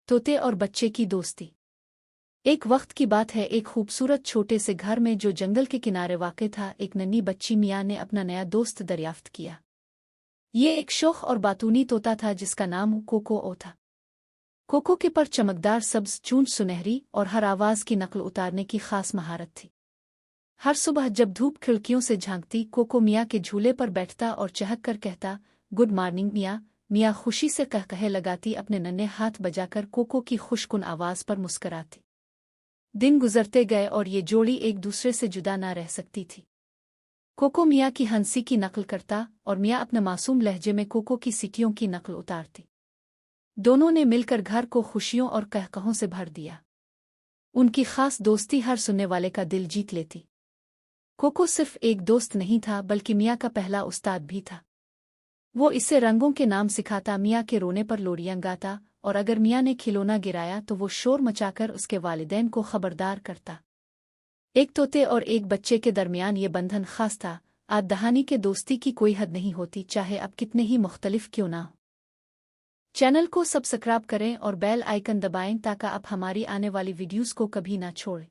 तोते और बच्चे की दोस्ती। एक वक्त की बात है, एक खूबसूरत छोटे से घर में जो जंगल के किनारे वाक़ था, एक नन्ही बच्ची मियाँ ने अपना नया दोस्त दरियाफ्त किया। ये एक शोख और बातूनी तोता था जिसका नाम कोको था। कोको के पर चमकदार सब्ज चूंच सुनहरी और हर आवाज़ की नकल उतारने की खास महारत थी। हर सुबह जब धूप खिड़कियों से झांकती, कोको मियाँ के झूले पर बैठता और चहक कर कहता, गुड मॉर्निंग मियाँ। मियाँ खुशी से कहे लगाती, अपने नन्हे हाथ बजाकर कोको की खुशकुन आवाज़ पर मुस्कराती। दिन गुजरते गए और ये जोड़ी एक दूसरे से जुदा ना रह सकती थी। कोको मियाँ की हंसी की नकल करता और मियाँ अपने मासूम लहजे में कोको की सीटियों की नकल उतारती। दोनों ने मिलकर घर को खुशियों और कहकहों से भर दिया। उनकी खास दोस्ती हर सुनने वाले का दिल जीत लेती। कोको सिर्फ एक दोस्त नहीं था, बल्कि मियाँ का पहला उस्ताद भी था। वो इससे रंगों के नाम सिखाता, मियाँ के रोने पर लोरियां गाता, और अगर मियाँ ने खिलौना गिराया तो वो शोर मचाकर उसके वालिदैन को खबरदार करता। एक तोते और एक बच्चे के दरमियान ये बंधन खास था। आज दहानी के दोस्ती की कोई हद नहीं होती, चाहे अब कितने ही मुख्तलिफ क्यों ना हो। चैनल को सब्सक्राइब करें और बेल आइकन दबाएं ताकि आप हमारी आने वाली वीडियोस को कभी ना छोड़ें।